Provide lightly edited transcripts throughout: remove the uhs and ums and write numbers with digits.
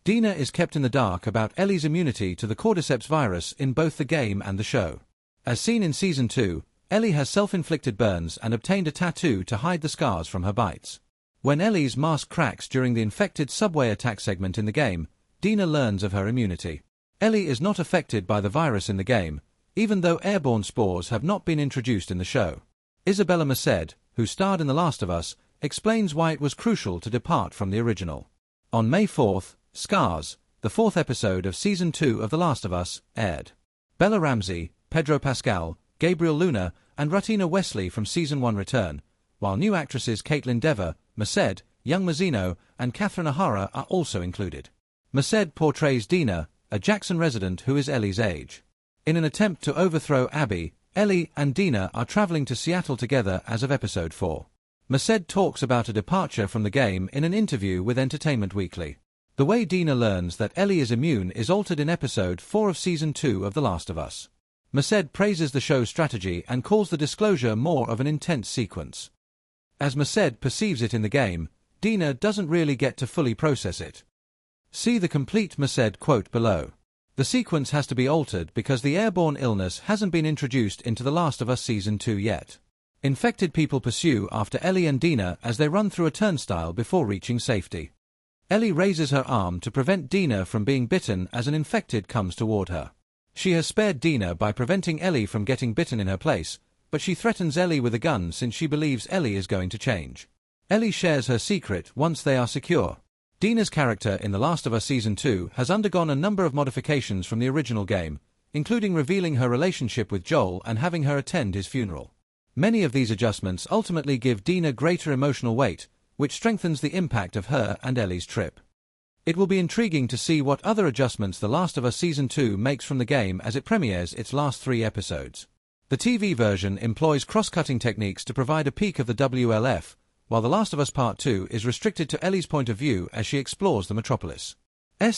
Dina is kept in the dark about Ellie's immunity to the cordyceps virus in both the game and the show. As seen in Season 2, Ellie has self-inflicted burns and obtained a tattoo to hide the scars from her bites. When Ellie's mask cracks during the infected subway attack segment in the game, Dina learns of her immunity. Ellie is not affected by the virus in the game, even though airborne spores have not been introduced in the show. Isabela Merced, who starred in The Last of Us, explains why it was crucial to depart from the original. On May 4th, Scars, the 4th episode of Season 2 of The Last of Us, aired. Bella Ramsey, Pedro Pascal, Gabriel Luna, and Rutina Wesley from Season 1 return, while new actresses Kaitlyn Dever, Merced, Young Mazzino, and Catherine O'Hara are also included. Merced portrays Dina, a Jackson resident who is Ellie's age. In an attempt to overthrow Abby, Ellie and Dina are traveling to Seattle together as of Episode 4. Merced talks about a departure from the game in an interview with Entertainment Weekly. The way Dina learns that Ellie is immune is altered in Episode 4 of Season 2 of The Last of Us. Merced praises the show's strategy and calls the disclosure more of an intense sequence. As Merced perceives it in the game, Dina doesn't really get to fully process it. See the complete Merced quote below. The sequence has to be altered because the airborne illness hasn't been introduced into The Last of Us Season 2 yet. Infected people pursue after Ellie and Dina as they run through a turnstile before reaching safety. Ellie raises her arm to prevent Dina from being bitten as an infected comes toward her. She has spared Dina by preventing Ellie from getting bitten in her place, but she threatens Ellie with a gun since she believes Ellie is going to change. Ellie shares her secret once they are secure. Dina's character in The Last of Us Season 2 has undergone a number of modifications from the original game, including revealing her relationship with Joel and having her attend his funeral. Many of these adjustments ultimately give Dina greater emotional weight, which strengthens the impact of her and Ellie's trip. It will be intriguing to see what other adjustments The Last of Us Season 2 makes from the game as it premieres its last 3 episodes. The TV version employs cross-cutting techniques to provide a peek of the W.L.F., while The Last of Us Part 2 is restricted to Ellie's point of view as she explores the metropolis.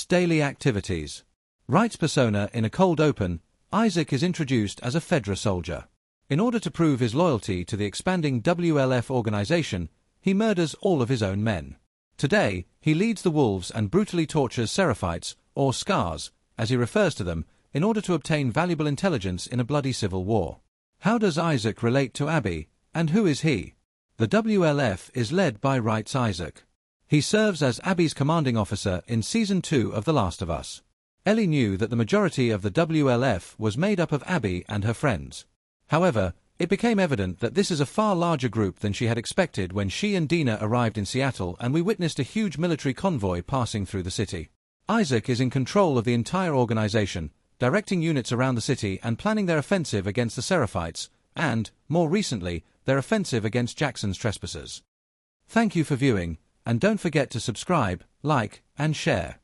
Daily activities. Wright's persona in a cold open, Isaac is introduced as a Fedra soldier. In order to prove his loyalty to the expanding W.L.F. organization, he murders all of his own men. Today, he leads the wolves and brutally tortures Seraphites, or Scars, as he refers to them, in order to obtain valuable intelligence in a bloody civil war. How does Isaac relate to Abby, and who is he? The W.L.F. is led by Wright's Isaac. He serves as Abby's commanding officer in Season 2 of The Last of Us. Ellie knew that the majority of the W.L.F. was made up of Abby and her friends. However, it became evident that this is a far larger group than she had expected when she and Dina arrived in Seattle and we witnessed a huge military convoy passing through the city. Isaac is in control of the entire organization, directing units around the city and planning their offensive against the Seraphites, and, more recently, their offensive against Jackson's trespassers. Thank you for viewing, and don't forget to subscribe, like, and share.